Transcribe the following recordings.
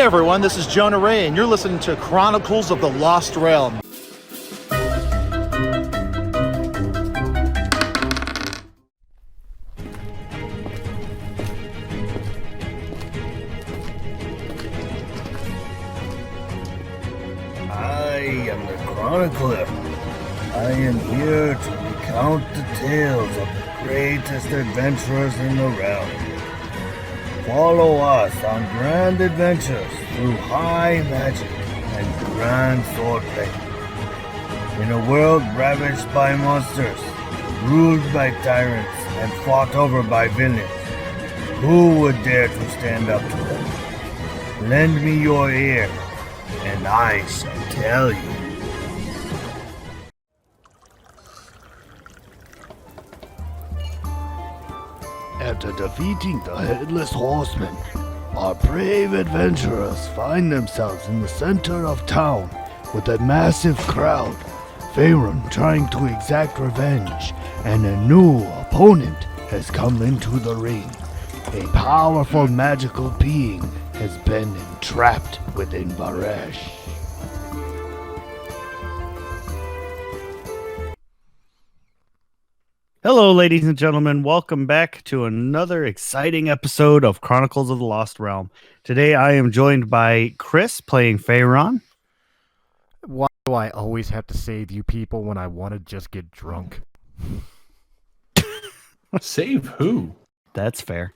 everyone, this is Jonah Ray, and you're listening to Chronicles of the Lost Realm. I am the Chronicler. I am here to recount the tales of the greatest adventurers in the realm. Follow us on grand adventures through high magic and grand swordplay. In a world ravaged by monsters, ruled by tyrants, and fought over by villains, who would dare to stand up to them? Lend me your ear, and I shall tell you. After defeating the Headless Horseman, our brave adventurers find themselves in the center of town with a massive crowd, Pharaon trying to exact revenge, and a new opponent has come into the ring. A powerful magical being has been entrapped within Baresh. Hello, ladies and gentlemen. Welcome back to another exciting episode of Chronicles of the Lost Realm. Today, I am joined by Chris playing Pharaon. Why do I always have to save you people when I want to just get drunk? Save who? That's fair.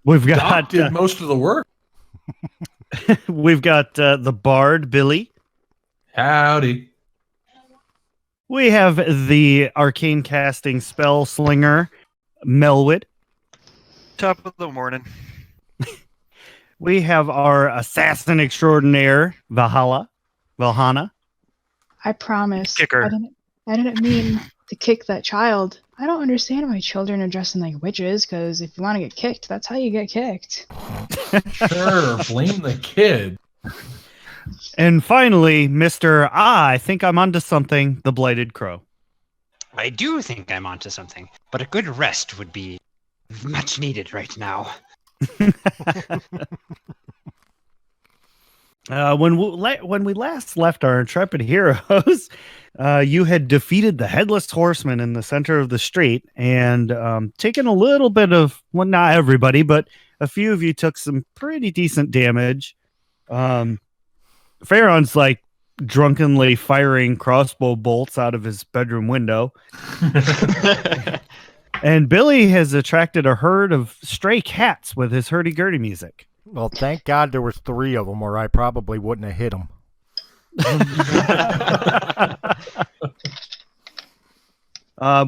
We've got Doc did most of the work. we've got the Bard Billy. Howdy. We have the arcane casting spell slinger Melwood. Top of the morning. We have our assassin extraordinaire Valhana. I promise. Kicker. I didn't mean to kick that child. I don't understand why children are dressing like witches, because if you want to get kicked, that's how you get kicked. Sure, blame the kid. And finally, Mr. I think I'm onto something, the Blighted Crow. I do think I'm onto something, but a good rest would be much needed right now. When we last left our intrepid heroes, you had defeated the Headless Horseman in the center of the street and taken a little bit of, well, not everybody, but a few of you took some pretty decent damage. Pharaon's like drunkenly firing crossbow bolts out of his bedroom window. And Billy has attracted a herd of stray cats with his hurdy-gurdy music. Well, thank God there was 3 of them, or I probably wouldn't have hit them.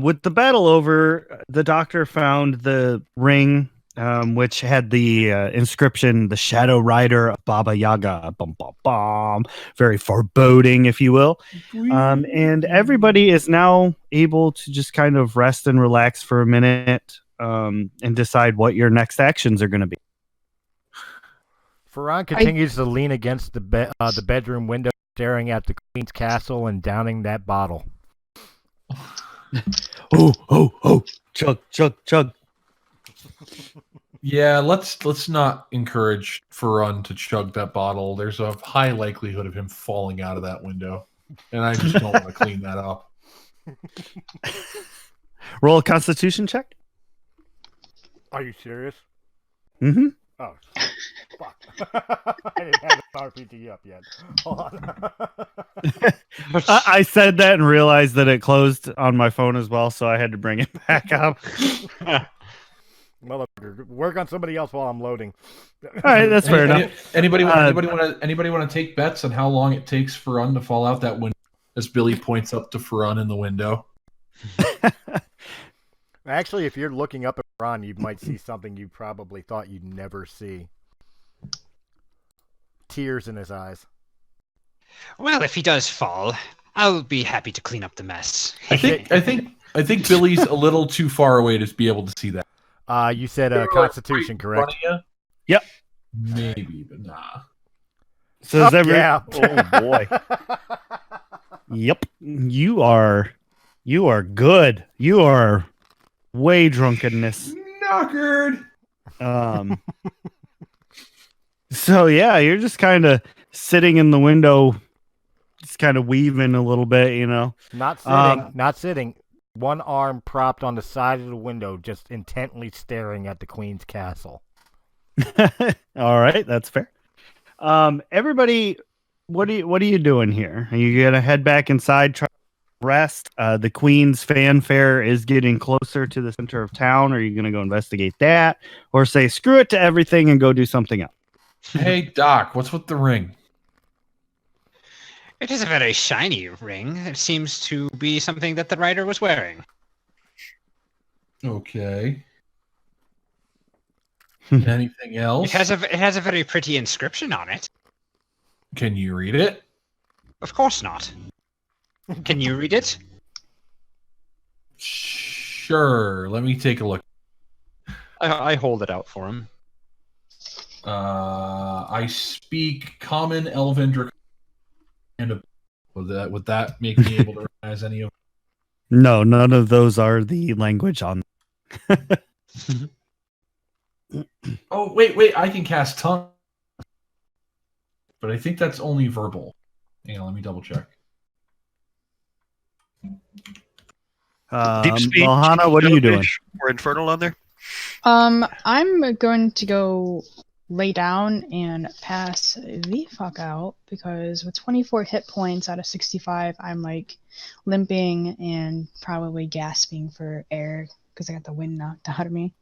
With the battle over, the doctor found the ring, which had the inscription, the Shadow Rider of Baba Yaga. Bum, bum, bum. Very foreboding, if you will. And everybody is now able to just kind of rest and relax for a minute and decide what your next actions are going to be. Pharaon continues to lean against the bedroom window, staring at the Queen's castle and downing that bottle. Oh, chug, chug, chug. Yeah, let's not encourage Pharaon to chug that bottle. There's a high likelihood of him falling out of that window, and I just don't want to clean that up. Roll a Constitution check. Are you serious? Mm-hmm. Oh, fuck. I didn't have the RPG up yet. Hold on. I said that and realized that it closed on my phone as well, so I had to bring it back up. Motherfucker, work on somebody else while I'm loading. All right, that's fair enough. Anybody want to take bets on how long it takes Pharaon to fall out that window? As Billy points up to Pharaon in the window. Actually, if you're looking up at Ron, you might see something you probably thought you'd never see. Tears in his eyes. Well, if he does fall, I'll be happy to clean up the mess. I think Billy's a little too far away to be able to see that. You said Constitution, correct? Yep. Maybe, but nah. So yeah. Oh boy. Yep. You are good. You are way drunkenness. Knockered. So yeah, you're just kind of sitting in the window, just kind of weaving a little bit, you know. Not sitting, not sitting. One arm propped on the side of the window, just intently staring at the Queen's castle. All right, that's fair. Everybody, what are you doing here? Are you gonna head back inside, try to rest? The Queen's fanfare is getting closer to the center of town. Are you gonna go investigate that, or say screw it to everything and go do something else? Hey, Doc, what's with the ring? It is a very shiny ring. It seems to be something that the rider was wearing. Okay. Anything else? It has a very pretty inscription on it. Can you read it? Of course not. Can you read it? Sure. Let me take a look. I hold it out for him. I speak Common, Elven, Draconic, and would that make me able to recognize any of them? No, none of those are the language on. Oh, wait, I can cast tongue. But I think that's only verbal. Hang on, let me double check. Deep speech. Hannah, what are you doing? Or infernal on there? I'm going to go lay down and pass the fuck out because with 24 hit points out of 65, I'm like limping and probably gasping for air because I got the wind knocked out of me.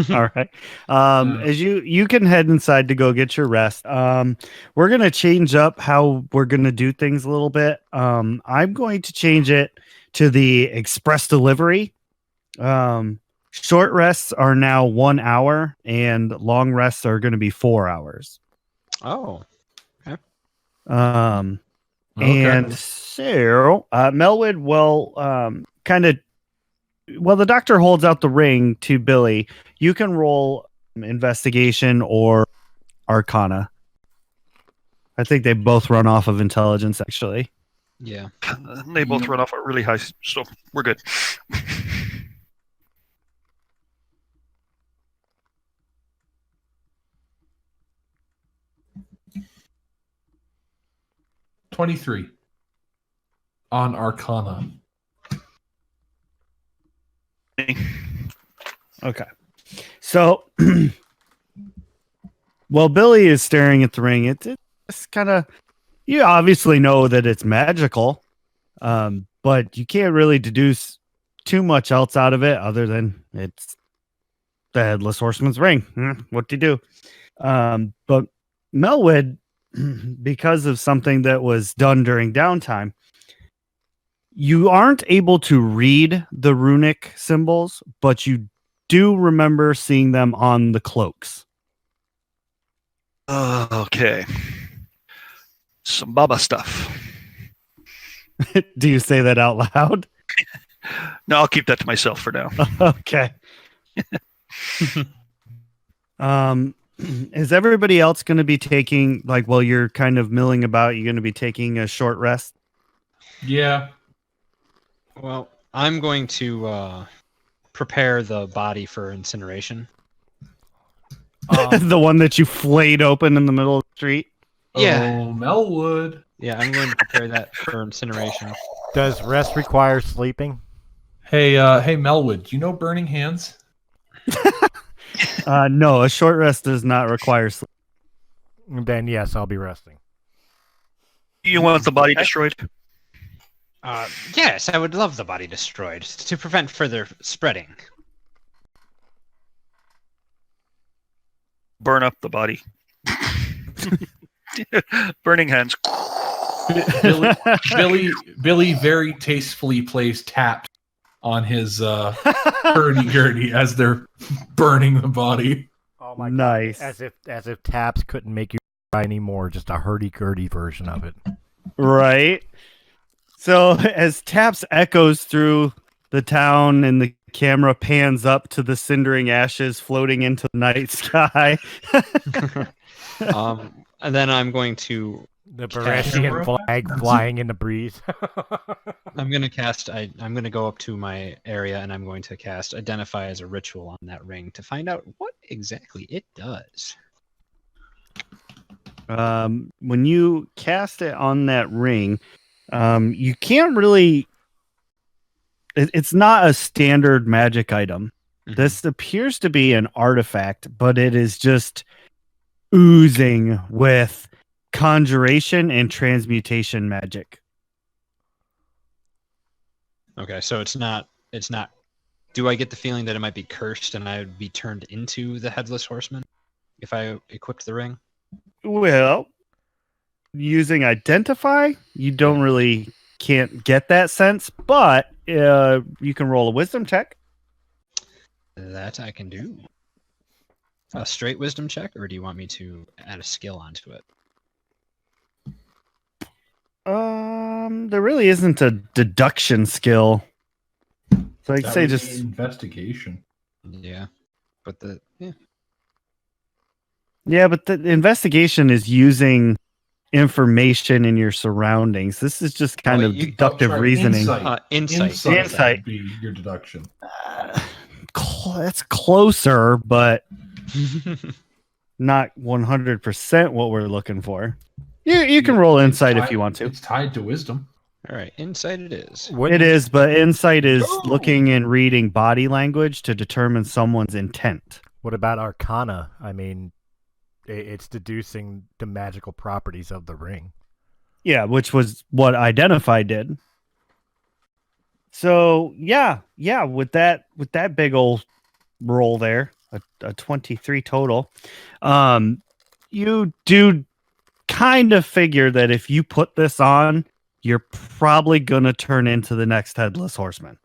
All right. As you can head inside to go get your rest. We're gonna change up how we're gonna do things a little bit. I'm going to change it to the express delivery. Short rests are now 1 hour, and long rests are going to be 4 hours. Oh. Okay. And so Melwood will the doctor holds out the ring to Billy. You can roll investigation or arcana. I think they both run off of intelligence, actually. Yeah. They both run off at really high, so we're good. 23 on Arcana. Okay. So, while Billy is staring at the ring, it's kind of, you obviously know that it's magical, but you can't really deduce too much else out of it other than it's the Headless Horseman's ring. What do you do? But Melwood, because of something that was done during downtime, you aren't able to read the runic symbols, but you do remember seeing them on the cloaks. Okay. Some Baba stuff. Do you say that out loud? No, I'll keep that to myself for now. Okay. Is everybody else going to be taking, like, while you're kind of milling about, you're going to be taking a short rest? Yeah. Well, I'm going to prepare the body for incineration. The one that you flayed open in the middle of the street? Yeah. Oh, Melwood. Yeah, I'm going to prepare that for incineration. Does rest require sleeping? Hey, Melwood, do you know Burning Hands? No, a short rest does not require sleep. Then yes, I'll be resting. You want the body destroyed? Yes, I would love the body destroyed to prevent further spreading. Burn up the body. Burning hands. Billy very tastefully plays taps on his hurdy-gurdy as they're burning the body. Oh my Nice. God. As if taps couldn't make you cry anymore, just a hurdy-gurdy version of it. Right. So as taps echoes through the town and the camera pans up to the cindering ashes floating into the night sky. And then I'm going to The Beretian flag flying in the breeze. I'm going to go up to my area and I'm going to cast Identify as a Ritual on that ring to find out what exactly it does. When you cast it on that ring, you can't really. It's not a standard magic item. This appears to be an artifact, but it is just oozing with conjuration and transmutation magic. Okay, so it's not. Do I get the feeling that it might be cursed and I would be turned into the headless horseman if I equipped the ring? Well, using identify, you can't get that sense, but you can roll a wisdom check. That I can do. A straight wisdom check, or do you want me to add a skill onto it? There really isn't a deduction skill. So I'd That say would be just investigation. Yeah, but yeah, but the investigation is using information in your surroundings. This is just kind of deductive reasoning. Insight would be your deduction. That's closer, but not 100% what we're looking for. You can roll insight if you want to. It's tied to wisdom. All right, insight it is. It is, but insight is looking and reading body language to determine someone's intent. What about Arcana? I mean, it's deducing the magical properties of the ring. Yeah, which was what Identify did. So yeah, with that big old roll there, a 23 total, you do kind of figure that if you put this on, you're probably gonna turn into the next headless horseman.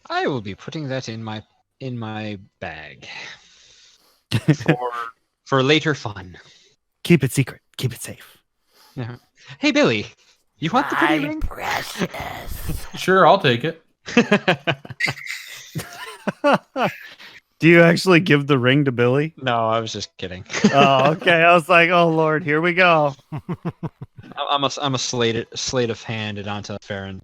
I will be putting that in my bag for later fun. Keep it secret. Keep it safe. Yeah. Hey Billy, you want the pretty ring? Precious. Sure, I'll take it. Do you actually give the ring to Billy? No, I was just kidding. Oh, okay. I was like, oh Lord, here we go. I'm a slate of hand it onto Farron.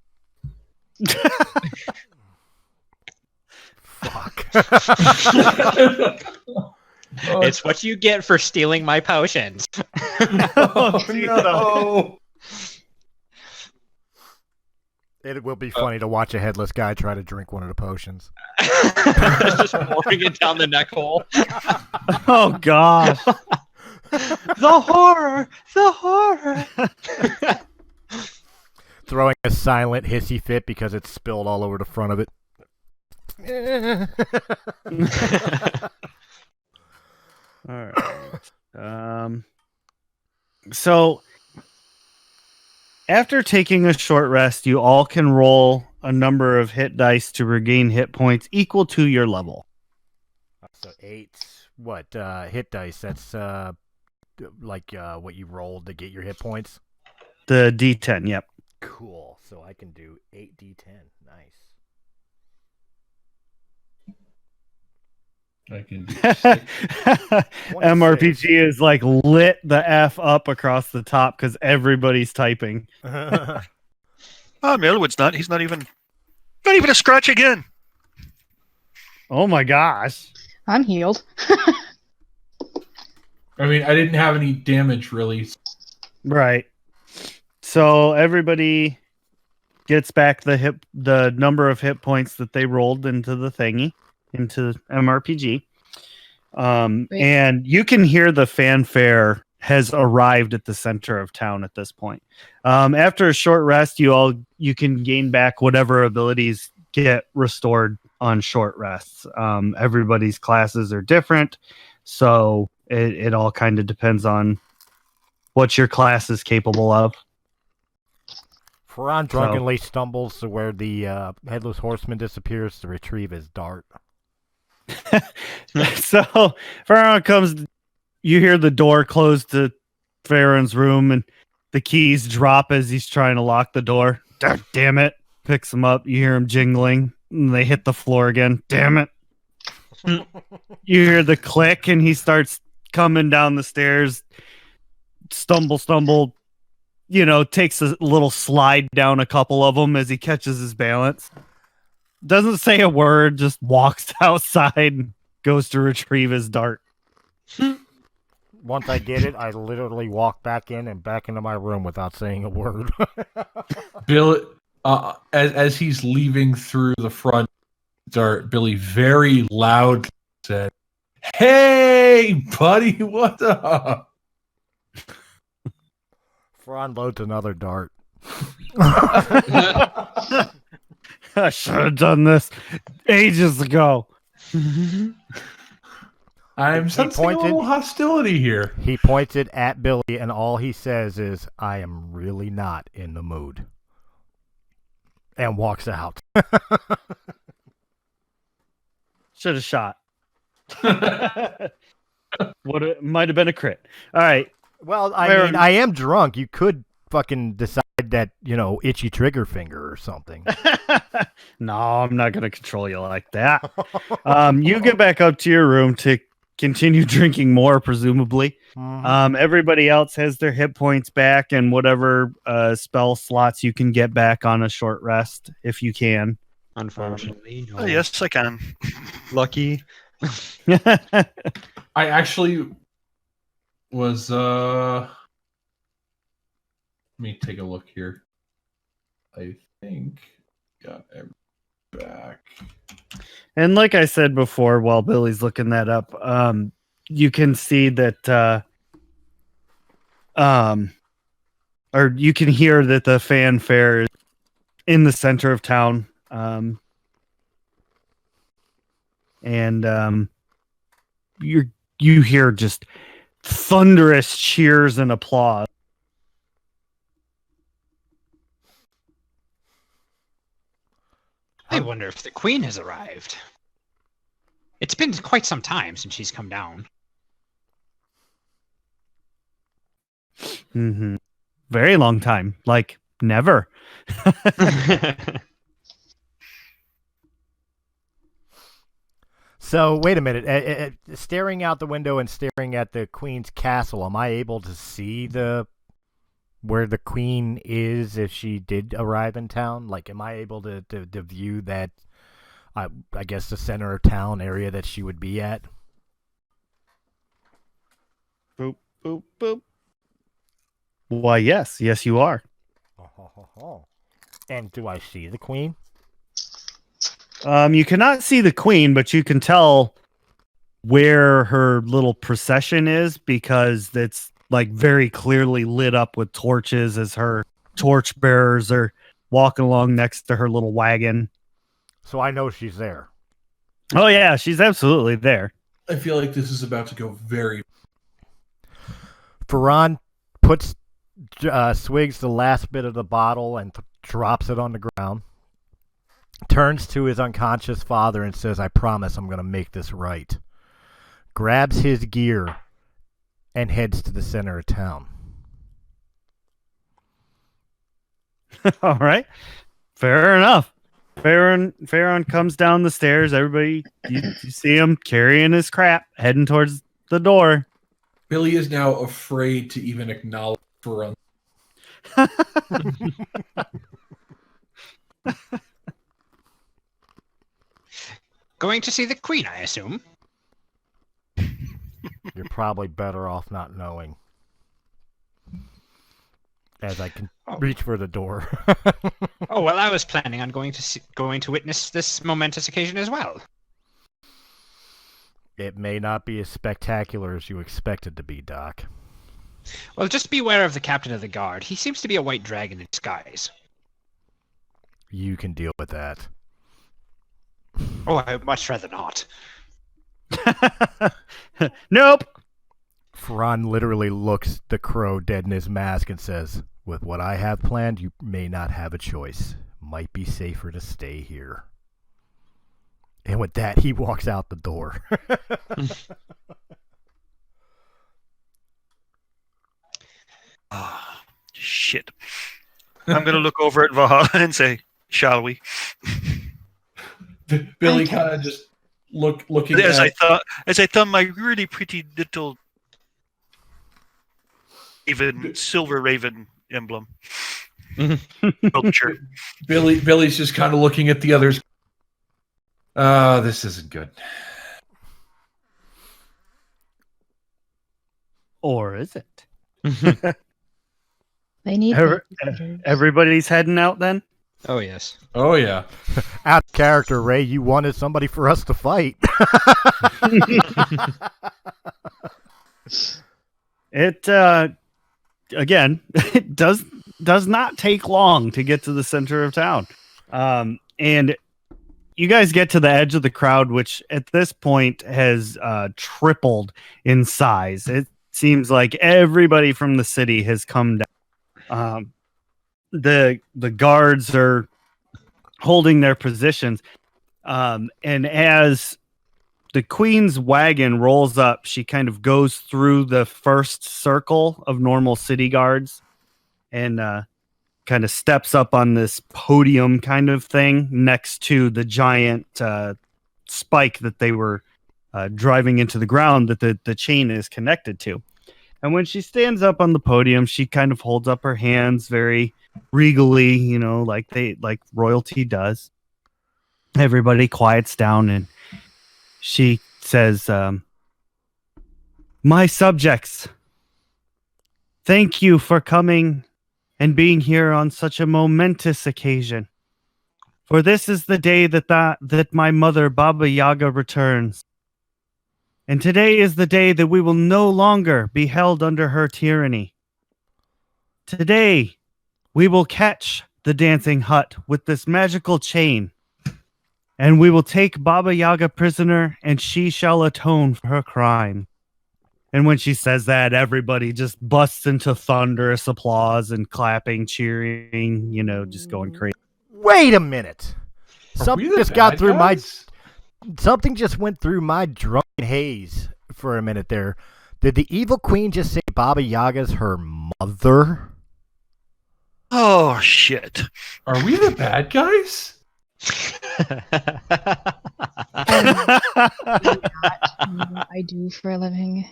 Fuck. It's what you get for stealing my potions. Oh no! It will be funny to watch a headless guy try to drink one of the potions. Just pouring it down the neck hole. Oh gosh. The horror! The horror! Throwing a silent hissy fit because it's spilled all over the front of it. All right. So after taking a short rest, you all can roll a number of hit dice to regain hit points equal to your level. So 8. What? Hit dice. That's like what you rolled to get your hit points? The D10, yep. Cool. So I can do 8d10. Nice. I can do MRPG is like lit the F up across the top because everybody's typing. Oh, Millwood's not. He's not even a scratch again. Oh my gosh. I'm healed. I mean, I didn't have any damage really. Right. So everybody gets back the number of hit points that they rolled into the thingy, into MRPG. And you can hear the fanfare has arrived at the center of town at this point. After a short rest, you can gain back whatever abilities get restored on short rests. Everybody's classes are different, so it all kind of depends on what your class is capable of. Ferran drunkenly stumbles to where the headless horseman disappears to retrieve his dart. So Ferran comes, you hear the door close to Farron's room and the keys drop as he's trying to lock the door. Damn it. Picks them up. You hear him jingling and they hit the floor again. Damn it. You hear the click and he starts coming down the stairs. Stumble, takes a little slide down a couple of them as he catches his balance. Doesn't say a word, just walks outside and goes to retrieve his dart. once I get it, I literally walk back in and back into my room without saying a word. Bill, as he's leaving through the front door, Billy very loudly said, "Hey, buddy, what up?" Fran loads another dart. I should have done this ages ago. I'm sensing a little hostility here. He points it at Billy, and all he says is, "I am really not in the mood," and walks out. Should have shot. Might have been a crit. All right. Well, I mean, I am drunk. You could fucking decide that, itchy trigger finger or something. No, I'm not going to control you like that. You get back up to your room to continue drinking more, presumably. Everybody else has their hit points back and whatever spell slots you can get back on a short rest, if you can. Unfortunately, no. Yes, I can. Lucky. I actually was let me take a look here. I think got everything back. And like I said before, while Billy's looking that up, you can see that or you can hear that the fanfare is in the center of town. And you hear just thunderous cheers and applause. I wonder if the queen has arrived. It's been quite some time since she's come down. Mm-hmm. Very long time. Like, never. So, wait a minute. Staring out the window and staring at the queen's castle, am I able to see where the queen is if she did arrive in town? Like, am I able to view that, I guess, the center of town area that she would be at? Boop, boop, boop. Why, yes. Yes, you are. And do I see the queen? You cannot see the queen, but you can tell where her little procession is because it's like very clearly lit up with torches as her torchbearers are walking along next to her little wagon. So I know she's there. Oh yeah, she's absolutely there. I feel like this is about to go very. Ferran swigs the last bit of the bottle and drops it on the ground. Turns to his unconscious father and says, "I promise I'm going to make this right." Grabs his gear and heads to the center of town. All right. Fair enough. Farron comes down the stairs. Everybody, you see him carrying his crap, heading towards the door. Billy is now afraid to even acknowledge Ferran. Going to see the queen, I assume. You're probably better off not knowing. As I can reach for the door. Oh, well, I was planning on going to witness this momentous occasion as well. It may not be as spectacular as you expect it to be, Doc. Well, just beware of the captain of the guard. He seems to be a white dragon in disguise. You can deal with that. Oh, I'd much rather not. Nope. Ferran literally looks the crow dead in his mask and says, "With what I have planned, you may not have a choice. Might be safer to stay here." And with that, he walks out the door. Shit. I'm going to look over at Valhalla and say, shall we? Billy kind of just looking as at... I thought my really pretty little silver raven emblem. Sculpture. Billy's just kind of looking at the others. This isn't good. Or is it? They need babysitters. Everybody's heading out then? Oh yes. Oh yeah. Out of character, Ray, you wanted somebody for us to fight. It again, it does not take long to get to the center of town. And you guys get to the edge of the crowd, which at this point has tripled in size. It seems like everybody from the city has come down. The guards are holding their positions. And as the queen's wagon rolls up, she kind of goes through the first circle of normal city guards and kind of steps up on this podium kind of thing next to the giant spike that they were driving into the ground that the chain is connected to. And when she stands up on the podium, she kind of holds up her hands very regally, like royalty does. Everybody quiets down and she says, "My subjects, thank you for coming and being here on such a momentous occasion. For this is the day that my mother Baba Yaga returns. And today is the day that we will no longer be held under her tyranny. Today, we will catch the dancing hut with this magical chain. And we will take Baba Yaga prisoner, and she shall atone for her crime." And when she says that, everybody just busts into thunderous applause and clapping, cheering, just going crazy. Wait a minute. Something just got through guys? Something just went through my drunken haze for a minute there. Did the evil queen just say Baba Yaga's her mother? Oh shit! Are we the bad guys? I do for a living.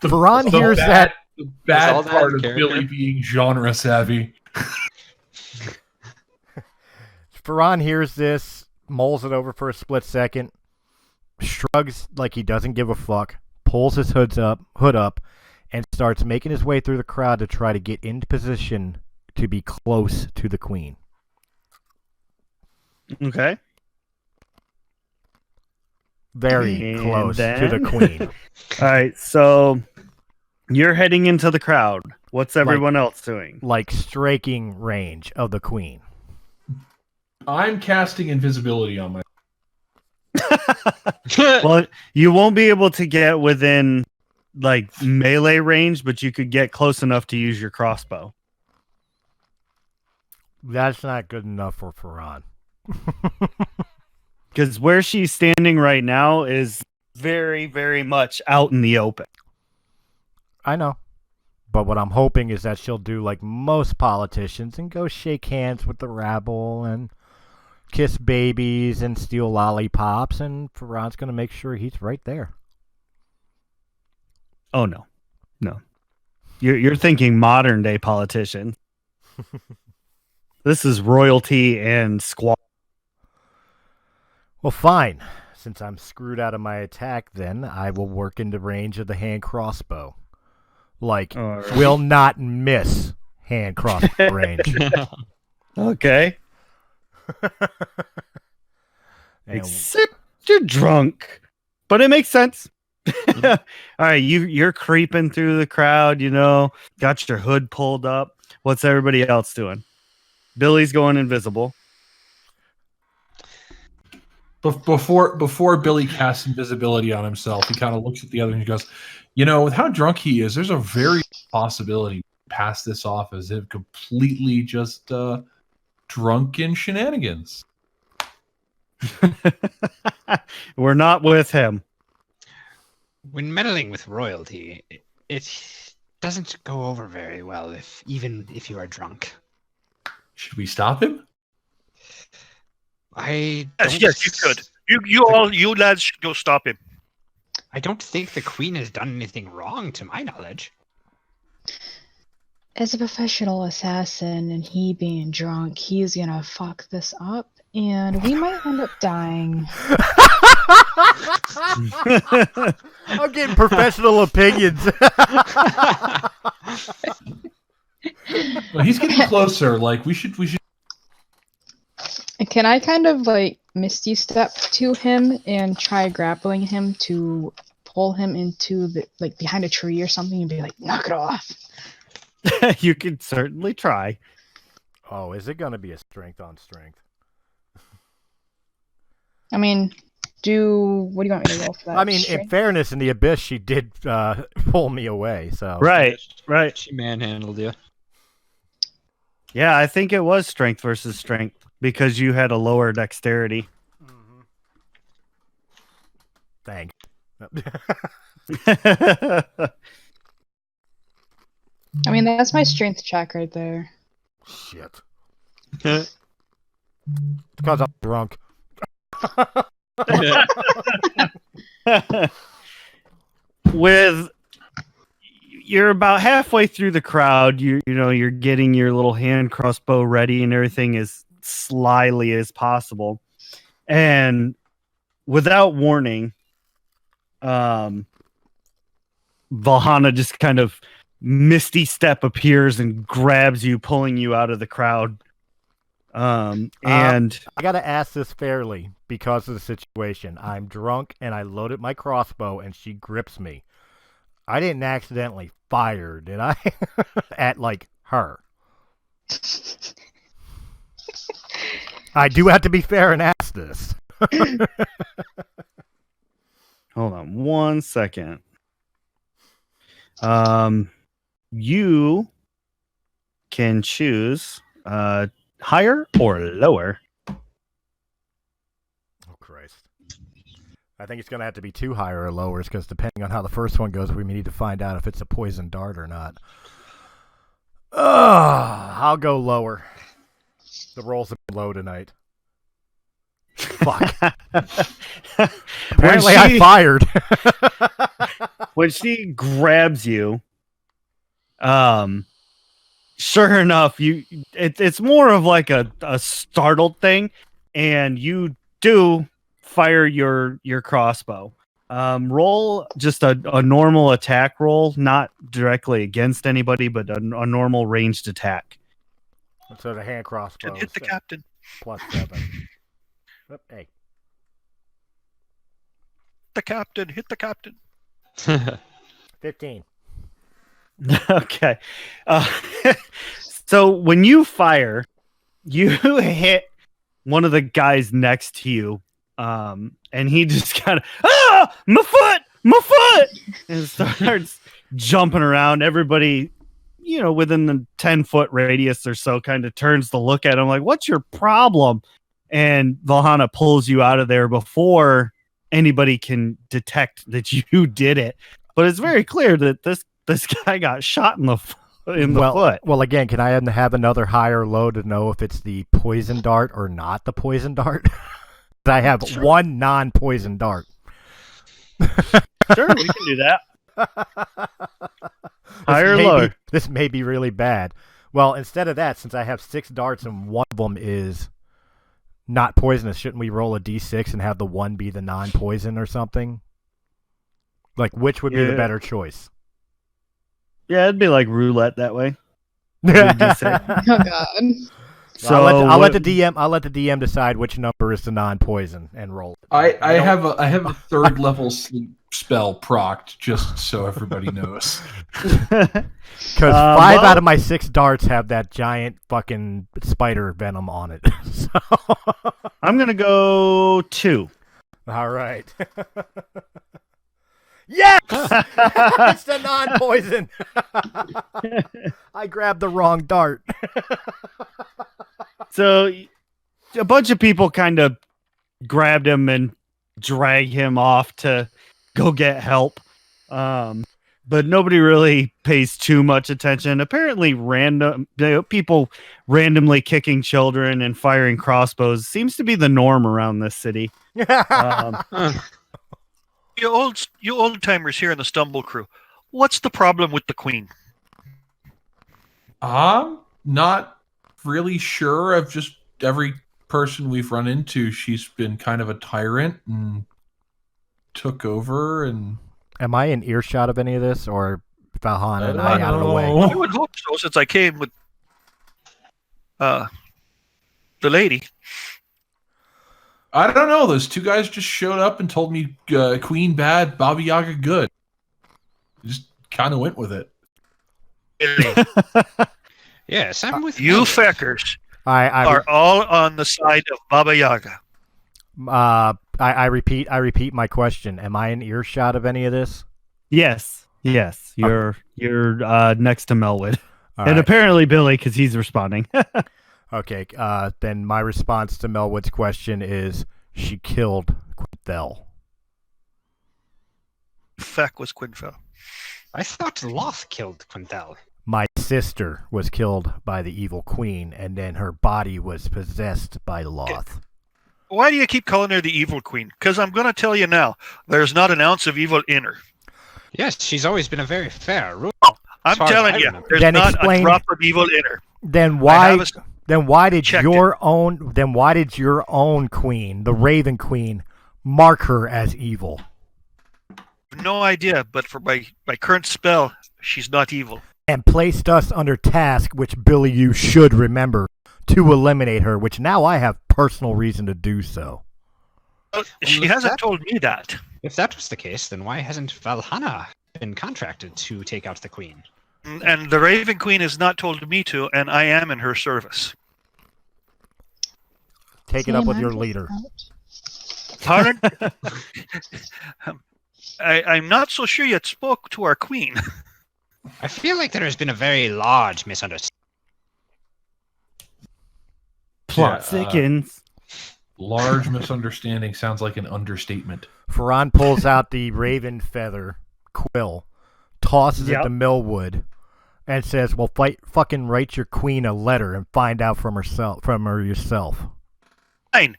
Ferran hears that. The bad all that part of character? Billy being genre savvy. Ferran hears this, mulls it over for a split second, shrugs like he doesn't give a fuck, pulls his hood up, and starts making his way through the crowd to try to get into position to be close to the queen. Okay. Very And close to then- the queen. All right, so you're heading into the crowd. What's everyone else doing? Like striking range of the queen. I'm casting invisibility on my. Well, you won't be able to get within melee range, but you could get close enough to use your crossbow. That's not good enough for Ferran. Because where she's standing right now is very, very much out in the open. I know. But what I'm hoping is that she'll do like most politicians and go shake hands with the rabble and kiss babies and steal lollipops, and Ferran's going to make sure he's right there. Oh, no. You're thinking modern day politician. This is royalty and squaw. Well, fine. Since I'm screwed out of my attack, then I will work into range of the hand crossbow. Like, Alright. will not miss hand crossbow range. Okay. And Except you're drunk. But it makes sense. All right, you're creeping through the crowd, got your hood pulled up. What's everybody else doing? Billy's going invisible. Before Billy casts invisibility on himself, he kind of looks at the other and he goes, with how drunk he is, there's a very possibility we pass this off as if completely just drunken shenanigans. We're not with him. When meddling with royalty, it doesn't go over very well even if you are drunk. Should we stop him? Yes, you could. You lads should go stop him. I don't think the queen has done anything wrong, to my knowledge. As a professional assassin and he being drunk, he's gonna fuck this up and we might end up dying. I'm getting professional opinions. Well, he's getting closer. Like we should. Can I kind of like misty step to him and try grappling him to pull him into the like behind a tree or something and be like, knock it off? You could certainly try. Oh, is it going to be a strength on strength? I mean, what do you want me to roll for that? I mean, in Strength? fairness, in the abyss, she did pull me away. So Right. She manhandled you. Yeah, I think it was strength versus strength because you had a lower dexterity. Thanks. I mean, that's my strength check right there. Shit. It's because I'm drunk. With you're about halfway through the crowd, you're getting your little hand crossbow ready and everything as slyly as possible. And without warning, Valhalla just kind of misty step appears and grabs you, pulling you out of the crowd. And I gotta ask this fairly because of the situation. I'm drunk and I loaded my crossbow and she grips me. I didn't accidentally fire, did I? At like her. I do have to be fair and ask this. hold on 1 second. You can choose higher or lower. Oh, Christ. I think it's going to have to be 2 higher or lowers because depending on how the first one goes, we may need to find out if it's a poison dart or not. I'll go lower. The rolls have been low tonight. Fuck. Apparently I fired. When she grabs you, sure enough, it's more of like a startled thing, and you do fire your crossbow. Roll just a normal attack roll, not directly against anybody, but a normal ranged attack. So the hand crossbow. Hit the captain. +7. Oop, hey. The captain. Hit the captain. 15. Okay. So when you fire, you hit one of the guys next to you, and he just kind of, my foot, and starts jumping around. Everybody, within the 10-foot radius or so, kind of turns to look at him like, "What's your problem?" And Valhalla pulls you out of there before anybody can detect that you did it. But it's very clear that this guy got shot in the foot. Well, again, can I have another higher low to know if it's the poison dart or not the poison dart? I have one non-poison dart. Sure, we can do that. Higher or lower? This may be really bad. Well, instead of that, since I have 6 darts and one of them is not poisonous, shouldn't we roll a d6 and have the one be the non-poison or something? Like, which would be the better choice? Yeah, it'd be like roulette that way. Oh God. So I'll let the DM decide which number is the non-poison and roll it. I have a third level sleep spell procced just so everybody knows. Because 5 out of my 6 darts have that giant fucking spider venom on it. So I'm gonna go 2. All right. Yes! It's the non-poison. I grabbed the wrong dart. So a bunch of people kind of grabbed him and drag him off to go get help. But nobody really pays too much attention. Apparently people randomly kicking children and firing crossbows seems to be the norm around this city. You old timers here in the Stumble Crew. What's the problem with the Queen? I'm not really sure. Of just every person we've run into, she's been kind of a tyrant and took over and. Am I in earshot of any of this, or Valhalla and I out of the way? I would hope so, since I came with the lady. I don't know. Those two guys just showed up and told me Queen bad, Baba Yaga good. Just kind of went with it. Yes, I'm with You feckers are all on the side of Baba Yaga. I repeat my question. Am I in earshot of any of this? Yes. You're next to Melwood, All and right. apparently Billy, because he's responding. Okay. Then my response to Melwood's question is she killed Quinthel. Feck was Quinfell. I thought Loth killed Quintel. My sister was killed by the evil queen, and then her body was possessed by Loth. Why do you keep calling her the evil queen? Because I'm going to tell you now, there's not an ounce of evil in her. Yes, she's always been a very fair ruler. I'm telling you, there's Then not explain- a drop of evil in her. Then I why? have Then why did checked your own? Then why did your own queen, the Raven Queen, mark her as evil? No idea, but for my current spell, she's not evil. And placed us under task, which Billy, you should remember, to eliminate her. Which now I have personal reason to do so. Well, she hasn't told me that. If that was the case, then why hasn't Valhalla been contracted to take out the queen? And the Raven Queen has not told me to, and I am in her service. Take it up with your leader. Pardon? I'm not so sure you spoke to our queen. I feel like there has been a very large misunderstanding. Plot thickens. Large misunderstanding sounds like an understatement. Ferran pulls out the raven feather quill, tosses it to Millwood, and says, "Well, fucking write your queen a letter and find out from her yourself." Fine.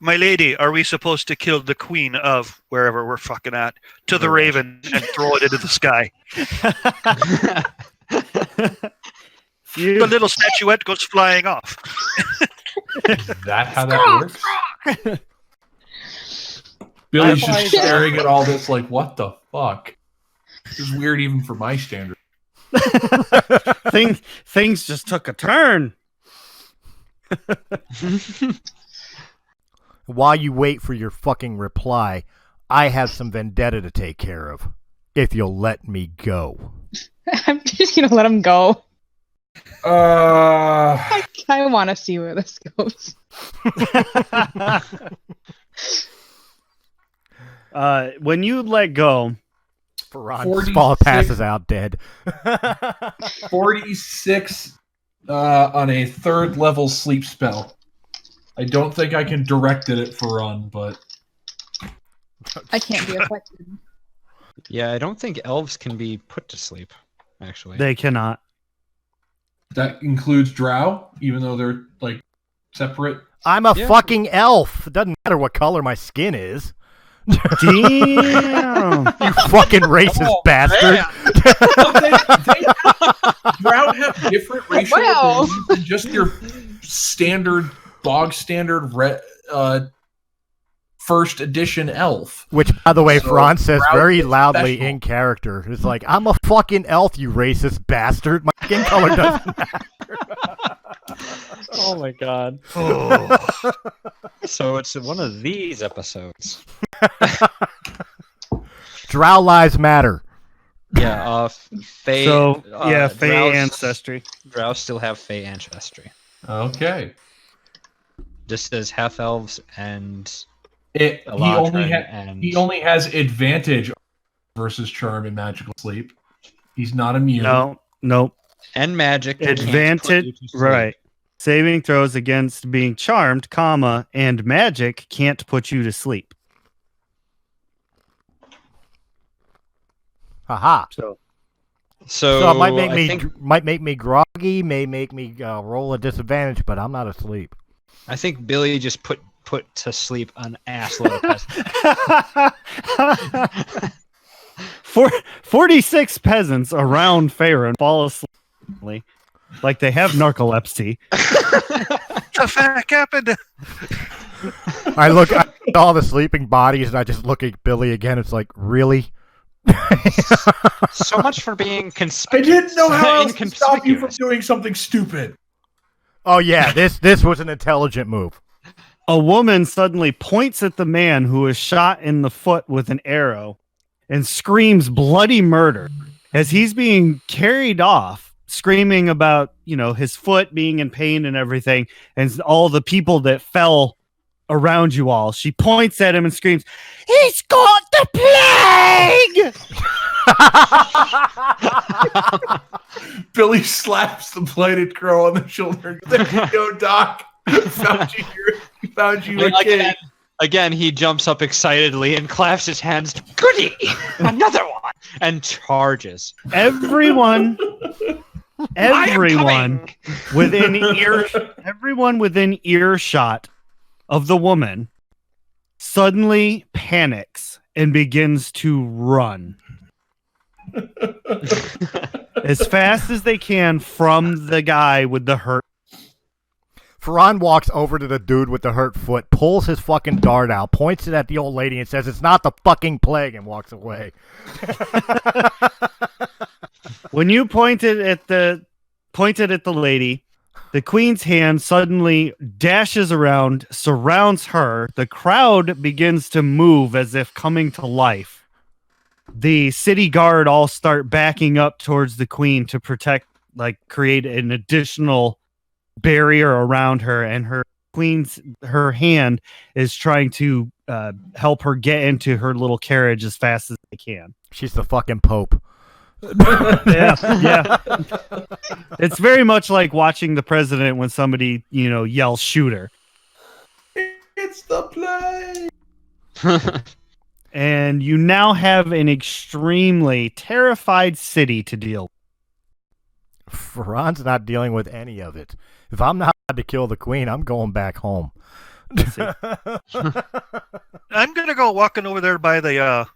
My lady, are we supposed to kill the queen of wherever we're fucking at to the raven and throw it into the sky? The little statuette goes flying off. Is that how that works? Billy's just staring at all this like, what the fuck? This is weird even for my standard. Things just took a turn. While you wait for your fucking reply, I have some vendetta to take care of. If you'll let me go. I'm just gonna let him go. I want to see where this goes. When you let go, Ferran passes out dead. 46 on a 3rd level sleep spell. I don't think I can direct it at Ferran, but I can't be affected. Yeah, I don't think elves can be put to sleep, actually. they cannot. that includes Drow, even though they're like separate. I'm a fucking elf. It doesn't matter what color my skin is. Damn. You fucking racist bastard. Drow have different racial Wow. abilities than just your standard, bog standard first edition elf. Which, by the way, So, Ferran says Drow very is loudly special. in character. It's like, I'm a fucking elf, you racist bastard. My skin color doesn't matter. Oh my god. So it's one of these episodes. Drow lives matter. Yeah, Fey. So, yeah, Fey Drows- ancestry. Drow still have Fey ancestry. Okay. Just as half elves and He Eladrin only has advantage versus charm and magical sleep. He's not immune. Nope. and magic. can't put you Advantage, to sleep. right. Saving throws against being charmed, comma, and magic can't put you to sleep. Haha. So So, it might make I me think, might make me groggy, may make me roll a disadvantage, but I'm not asleep. I think Billy just put to sleep an assload of peasants. 46 peasants around Farron fall asleep like they have narcolepsy. The fuck happened? I look all the sleeping bodies, and I just look at Billy again. It's like, really? So much for being I conspicuous. didn't know how else to stop you from Inconspicuous. doing something stupid. Oh yeah, this was an intelligent move. A woman suddenly points at the man who is shot in the foot with an arrow and screams bloody murder as he's being carried off, screaming about, his foot being in pain and everything, and all the people that fell around you all. She points at him and screams, "He's got the plague!" Billy slaps the blighted crow on the shoulder. There you go, Doc. Found you a kid. Again, he jumps up excitedly and claps his hands. Goody! Another one! And charges. Everyone within earshot of the woman suddenly panics and begins to run as fast as they can from the guy with the hurt. Ferran walks over to the dude with the hurt foot, pulls his fucking dart out, points it at the old lady, and says, "It's not the fucking plague," and walks away. When you pointed at the lady, the queen's hand suddenly dashes around, surrounds her. The crowd begins to move as if coming to life. The city guard all start backing up towards the queen to create an additional barrier around her, and her hand is trying to help her get into her little carriage as fast as they can. She's the fucking Pope. Yeah. It's very much like watching the president when somebody, yells "shooter." It's the play. And you now have an extremely terrified city to deal with. Ferran's not dealing with any of it. If I'm not allowed to kill the queen, I'm going back home. I'm gonna go walking over there by the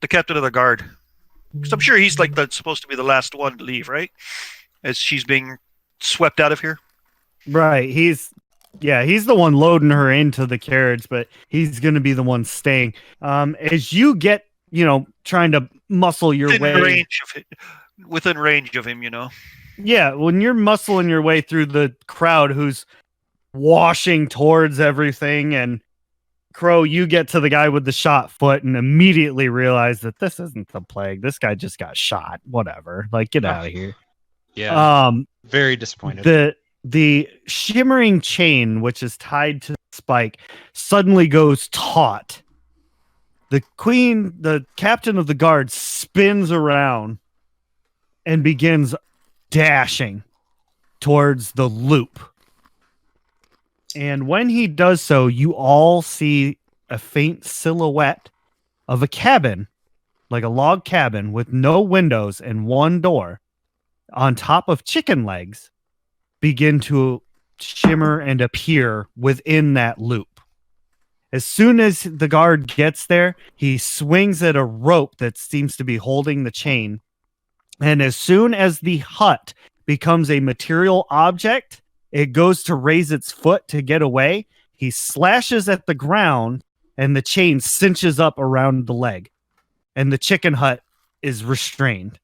captain of the guard, because I'm sure he's supposed to be the last one to leave, right? As she's being swept out of here. Right. He's the one loading her into the carriage, but he's going to be the one staying. As you get, trying to muscle your way within range of him, Yeah, when you're muscling your way through the crowd who's washing towards everything, and Crow, you get to the guy with the shot foot and immediately realize that this isn't the plague. This guy just got shot. Whatever. Get out of here. Yeah. Very disappointed. The shimmering chain, which is tied to the spike, suddenly goes taut. The captain of the guard, spins around and begins dashing towards the loop. And when he does so, you all see a faint silhouette of a cabin, like a log cabin with no windows and one door, on top of chicken legs, begin to shimmer and appear within that loop. As soon as the guard gets there, he swings at a rope that seems to be holding the chain. And as soon as the hut becomes a material object, it goes to raise its foot to get away. He slashes at the ground, and the chain cinches up around the leg. And the chicken hut is restrained.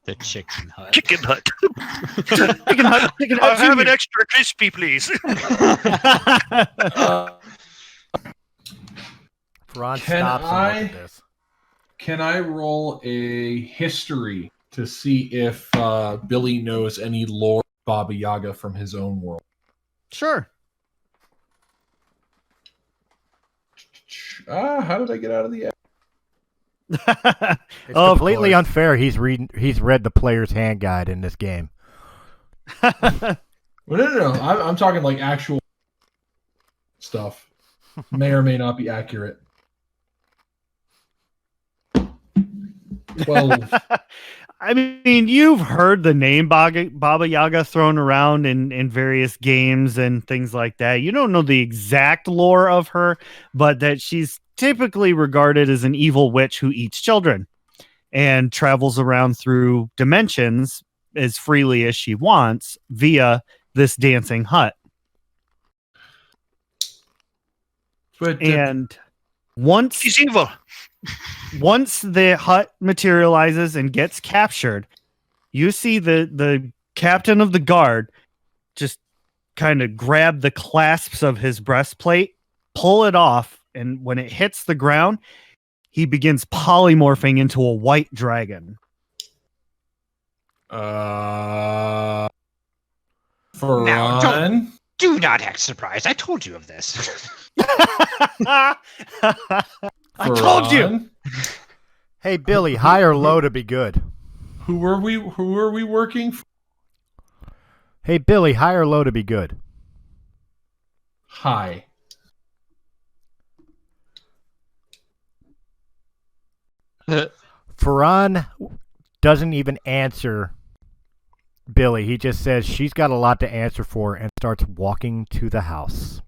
The chicken hut. Chicken hut. Chicken hut. I'll have an extra crispy, please. Ferran stops and looks at this. Can I roll a history to see if Billy knows any lore Baba Yaga from his own world? Sure. How did I get out of the... It's completely unfair. He's read the player's hand guide in this game. Well, no. I'm talking like actual stuff. May or may not be accurate. 12. I mean, you've heard the name Baba Yaga thrown around in various games and things like that. You don't know the exact lore of her, but that she's typically regarded as an evil witch who eats children and travels around through dimensions as freely as she wants via this dancing hut. But And once She's evil. once the hut materializes and gets captured, you see the captain of the guard just kind of grab the clasps of his breastplate, pull it off, and when it hits the ground, he begins polymorphing into a white dragon. for Now, don't- Ron. Do not act surprised. I told you of this. I For told you. Ron. Hey, Billy, high or low to be good? Who are we working for? Hey, Billy, high or low to be good? Hi. Ferran doesn't even answer Billy. He just says she's got a lot to answer for and starts walking to the house.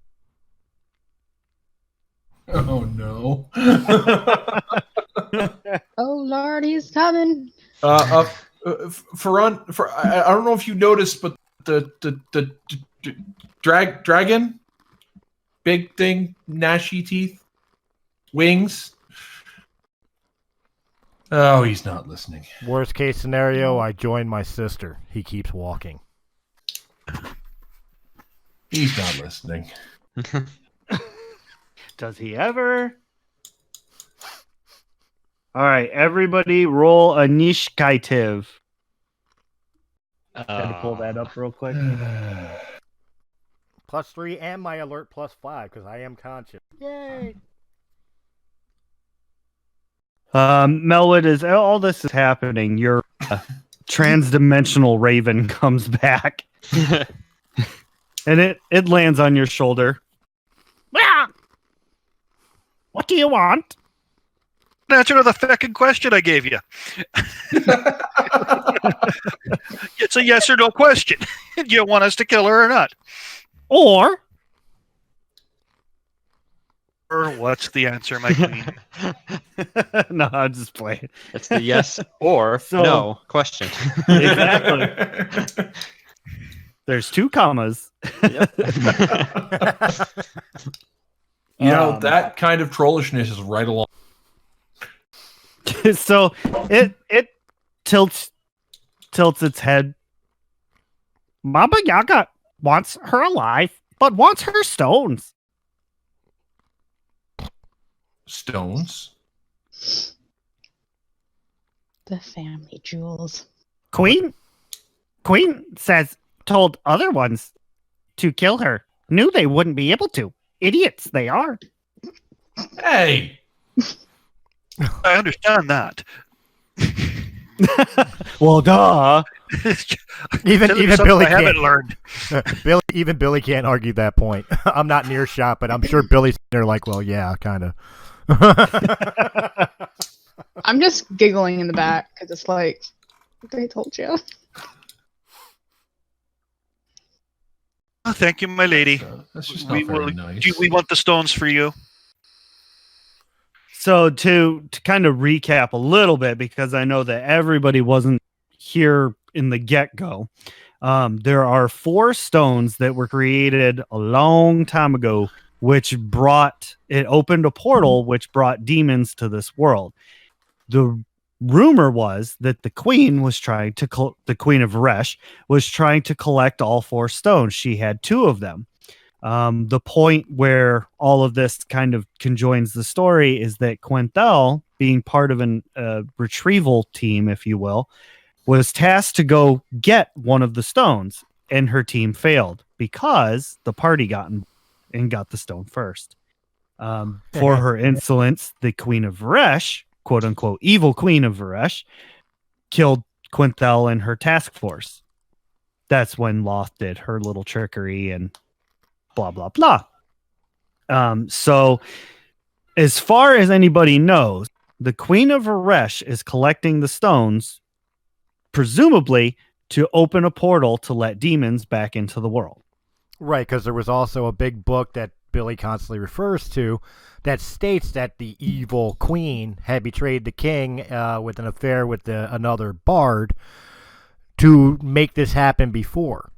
Oh no. Oh Lord, he's coming. Ferran, I don't know if you noticed, but the dragon, big thing, gnashy teeth, wings. Oh, he's not listening. Worst case scenario, I join my sister. He keeps walking. He's not listening. Does he ever? All right, everybody roll initiative. Had to pull that up real quick. +3 and my alert +5 because I am conscious. Yay! Melwood, as all this is happening, your transdimensional raven comes back, and it lands on your shoulder. Ah! What do you want? Answer to the fucking question I gave you. It's a yes or no question. Do you want us to kill her or not? Or What's the answer, my queen? no, I'm just playing. It's the yes or So- no question. Exactly. There's 2 commas. You know, that kind of trollishness is right along. So it tilts its head. Baba Yaga wants her alive, but wants her stones. Stones. The family jewels. Queen says told other ones to kill her. Knew they wouldn't be able to. Idiots they are. Hey. I understand that. Well, duh. Even Tell me even something Billy I haven't can't. learned. Even Billy can't argue that point. I'm not near shot, but I'm sure Billy's there like, well, yeah, kind of. I'm just giggling in the back because it's like, they told you. Oh, thank you, my lady. That's just We not very will- nice. Do we want the stones for you? So to kind of recap a little bit, because I know that everybody wasn't here in the get-go, there are 4 stones that were created a long time ago, which opened a portal which brought demons to this world. The rumor was that the queen of Varesh was trying to collect all 4 stones. She had 2 of them. The point where all of this kind of conjoins the story is that Quenthel, being part of a retrieval team, if you will, was tasked to go get one of the stones, and her team failed because the party got the stone first. For her insolence, the Queen of Varesh, quote unquote, evil Queen of Varesh, killed Quenthel and her task force. That's when Loth did her little trickery and blah blah blah. So as far as anybody knows, the Queen of Varesh is collecting the stones, presumably to open a portal to let demons back into the world. Right, because there was also a big book that Billy constantly refers to that states that the evil queen had betrayed the king with an affair with another bard to make this happen before.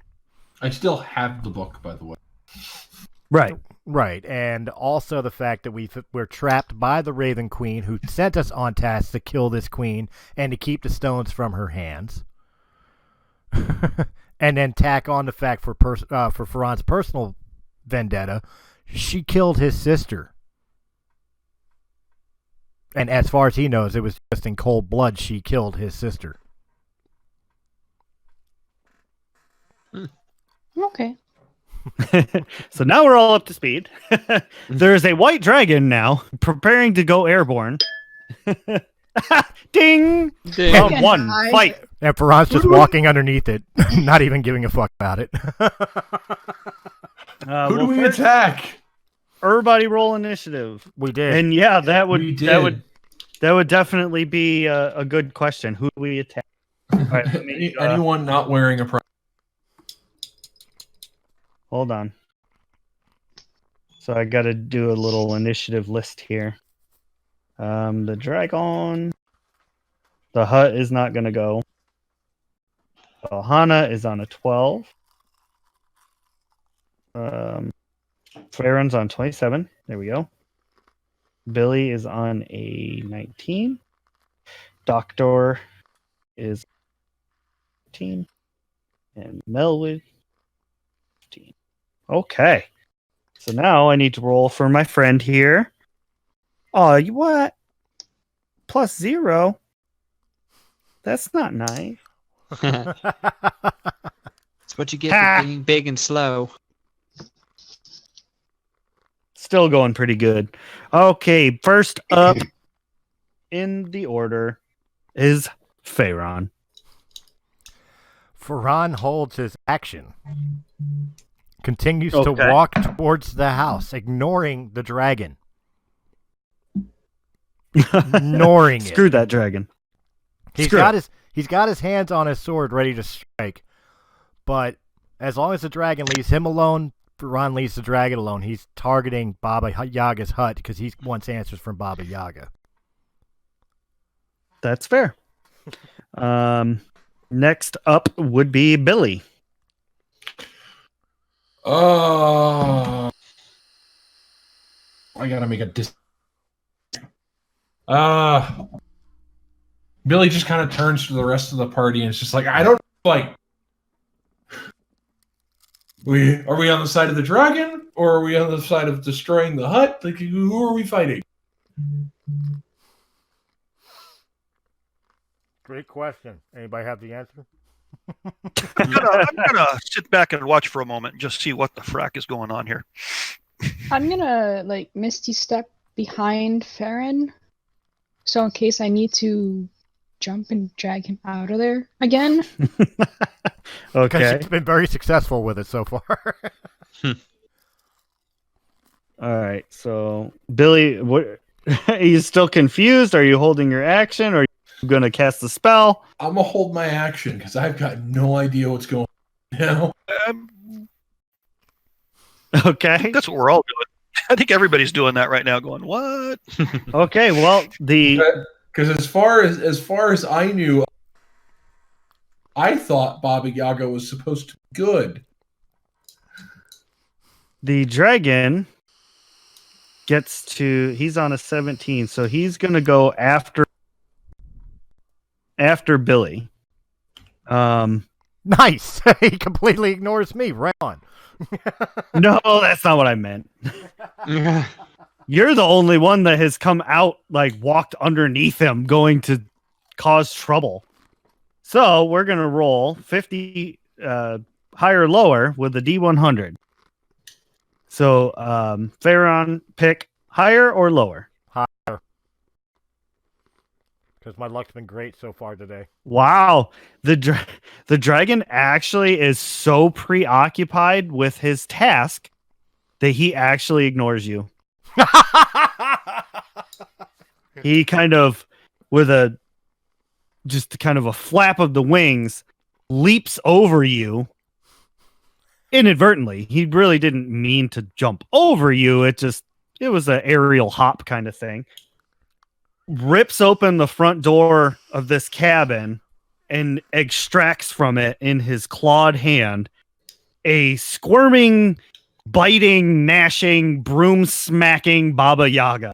I still have the book, by the way. Right. Right, and also the fact that we're trapped by the Raven Queen, who sent us on task to kill this queen and to keep the stones from her hands. And then tack on the fact for Ferran's personal vendetta, she killed his sister. And as far as he knows, it was just in cold blood she killed his sister. Okay. So now we're all up to speed. There's a white dragon now preparing to go airborne. Ding! Round one, Hi. fight. And Ferran's just walking underneath it, not even giving a fuck about it. Who do we attack? Everybody roll initiative. We did. And yeah, that We would did. definitely be a good question. Who do we attack? All right, let me, Anyone not wearing a hold on. So I got to do a little initiative list here. The dragon, the hut is not going to go. Hana is on a 12. Farron's on 27. There we go. Billy is on a 19. Doctor is 15. And Melwood 15. Okay. So now I need to roll for my friend here. Oh, you what? +0? That's not nice. That's what you get for being big and slow. Still going pretty good. Okay, first up in the order is Ferran. Ferran holds his action. Continues to walk towards the house, ignoring the dragon. Ignoring it. Screw that dragon. He's got his hands on his sword ready to strike. But as long as the dragon leaves him alone, Ferran leaves the dragon alone. He's targeting Baba Yaga's hut because he wants answers from Baba Yaga. That's fair. Next up would be Billy. I gotta make a Billy just kind of turns to the rest of the party and it's just like, I don't like. Are we on the side of the dragon or are we on the side of destroying the hut? Like, who are we fighting? Great question. Anybody have the answer? I'm gonna sit back and watch for a moment and just see what the frack is going on here. I'm gonna like Misty step behind Farron, so in case I need to jump and drag him out of there again. Because Okay. she's been very successful with it so far. All right. So Billy, what? Are you still confused? Are you holding your action? Or are you going to cast the spell? I'm gonna hold my action because I've got no idea what's going on now. Okay. That's what we're all doing. I think everybody's doing that right now, going, what? Okay. Well, Because as far as I knew, I thought Baba Yaga was supposed to be good. the dragon he's on a 17, so he's going to go after Billy. Nice. He completely ignores me. Right on. No, that's not what I meant. You're the only one that has come out, like walked underneath him, going to cause trouble. So we're going to roll 50 higher or lower with the D100. So Farron, pick higher or lower? Higher. Because my luck's been great so far today. Wow. The dragon actually is so preoccupied with his task that he actually ignores you. He kind of, with a flap of the wings, leaps over you inadvertently. He really didn't mean to jump over you. It was an aerial hop kind of thing. Rips open the front door of this cabin and extracts from it in his clawed hand a squirming biting, gnashing, broom smacking Baba Yaga.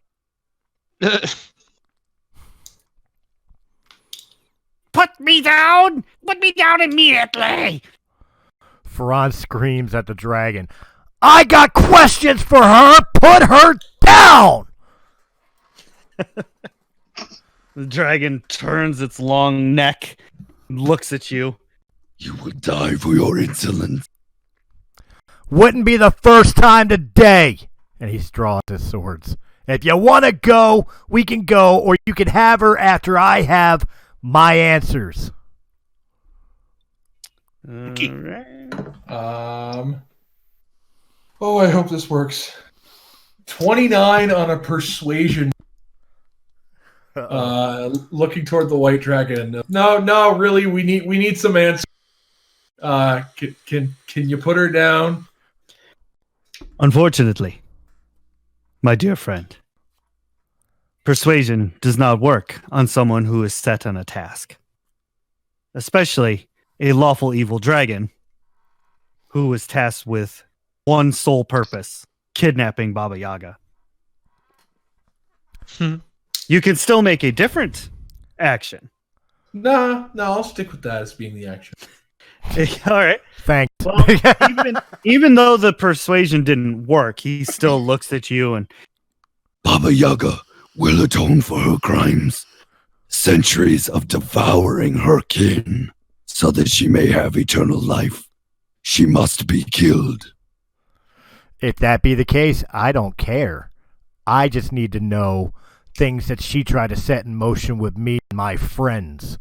Put me down! Put me down immediately! Ferran screams at the dragon. I got questions for her! Put her down! The dragon turns its long neck, looks at you. You will die for your insolence. Wouldn't be the first time today. And he draws his swords. If you want to go, we can go, or you can have her after I have my answers. Oh, I hope this works. 29 on a persuasion. Looking toward the white dragon. No, really, we need some answers. Can you put her down? Unfortunately, my dear friend, persuasion does not work on someone who is set on a task, especially a lawful evil dragon who was tasked with one sole purpose: kidnapping Baba Yaga. You can still make a different action. No, I'll stick with that as being the action. All right. Thanks. Well, even though the persuasion didn't work, he still looks at you and Baba Yaga will atone for her crimes. Centuries of devouring her kin, so that she may have eternal life. She must be killed. If that be the case, I don't care. I just need to know things that she tried to set in motion with me and my friends.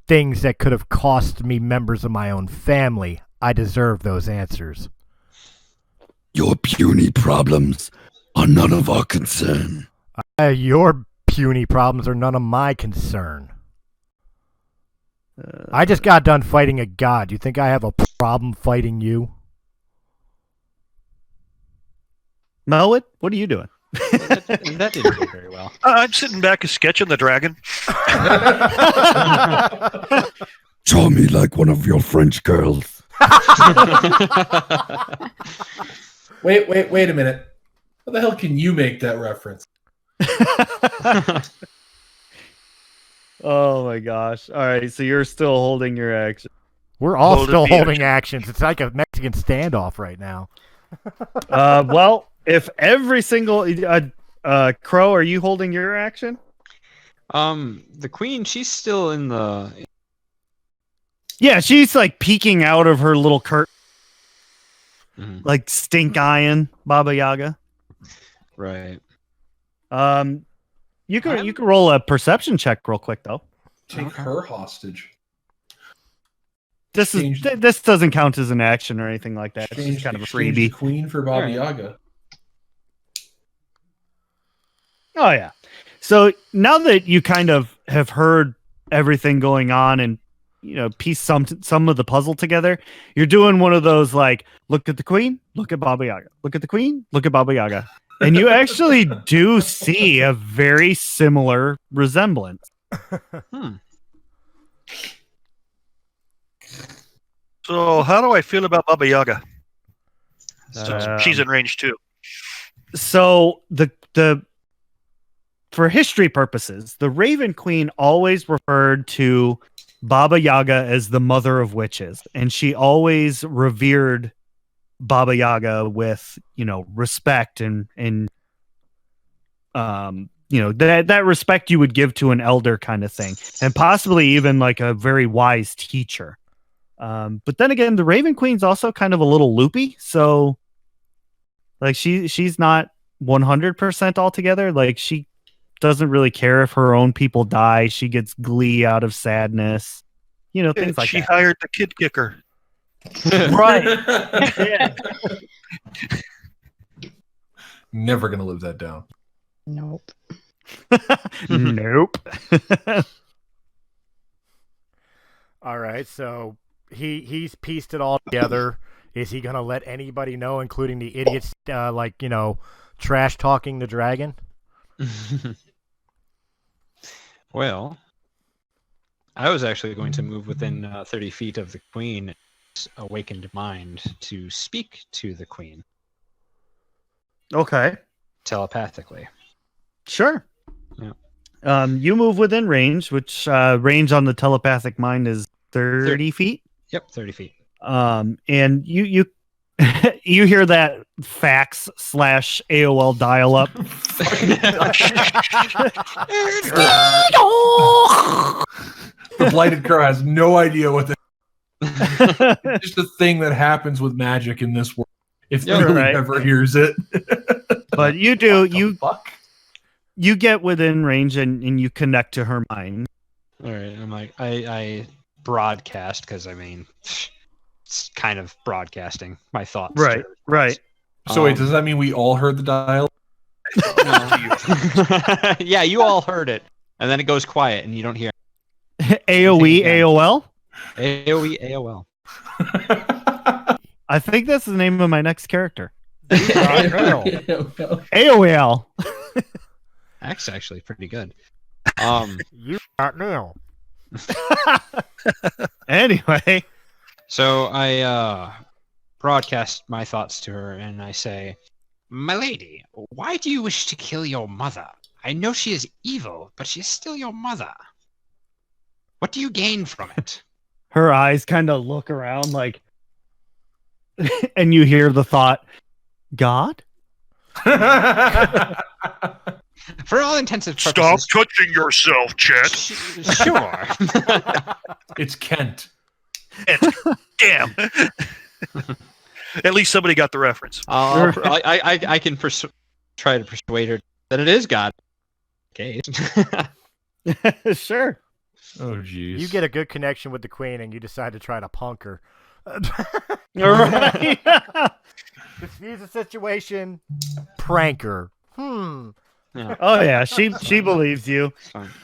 Things that could have cost me members of my own family. I deserve those answers. Your puny problems are none of our concern. Your puny problems are none of my concern. I just got done fighting a god. You think I have a problem fighting you? Melwood, what are you doing? That didn't go very well. I'm sitting back sketching the dragon. Draw me like one of your French girls. Wait a minute. How the hell can you make that reference? Oh my gosh. All right, so you're still holding your action. We're all still holding actions. It's like a Mexican standoff right now. Well, if every single Crow, are you holding your action? The queen, she's still in the. Yeah, she's like peeking out of her little curtain, like stink eyeing Baba Yaga. Right. You can roll a perception check real quick though. Take her hostage. This doesn't count as an action or anything like that. It's just kind of a freebie. The queen for Baba Yaga. Oh yeah. So now that you kind of have heard everything going on and piece some of the puzzle together, you're doing one of those like, look at the queen, look at Baba Yaga, look at the queen, look at Baba Yaga, and you actually do see a very similar resemblance. So how do I feel about Baba Yaga? She's in range too. So for history purposes, the Raven Queen always referred to Baba Yaga as the mother of witches, and she always revered Baba Yaga with, respect and that respect you would give to an elder kind of thing, and possibly even like a very wise teacher. But then again, the Raven Queen's also kind of a little loopy, so like she's not 100% altogether. Like she doesn't really care if her own people die. She gets glee out of sadness. Things like she that. hired the kid kicker. Right. Yeah. Never gonna live that down. Nope. Nope. All right, so he's pieced it all together. Is he gonna let anybody know, including the idiots, trash talking the dragon? Well, I was actually going to move within 30 feet of the queen's awakened mind to speak to the queen. Okay. telepathically. Sure. Yeah. You move within range, which range on the telepathic mind is 30 feet. Yep, 30 feet. And you you hear that fax / AOL dial up. The Blighted Crow has no idea what the it's just a thing that happens with magic in this world. If Billy ever hears it. But you do, What the fuck? you get within range and you connect to her mind. All right, I'm like, I broadcast because I mean, it's kind of broadcasting my thoughts. Right, right. So wait, does that mean we all heard the dial? Yeah, you all heard it, and then it goes quiet, and you don't hear AOE, AOL? AOE, AOL. I think that's the name of my next character. AOL. AOL. That's actually pretty good. You got nail. Anyway. So I broadcast my thoughts to her, and I say, "My lady, why do you wish to kill your mother? I know she is evil, but she is still your mother. What do you gain from it?" Her eyes kind of look around like, and you hear the thought, God? For all intents and Stop purposes. touching yourself, Chet. Sure. It's Kent. Damn. At least somebody got the reference. I can try to persuade her that it is God. Okay. Sure. Oh, jeez. You get a good connection with the queen, and you decide to try to punk her. Right. Diffuse the situation. Prank her. Yeah. Oh yeah, she believes you.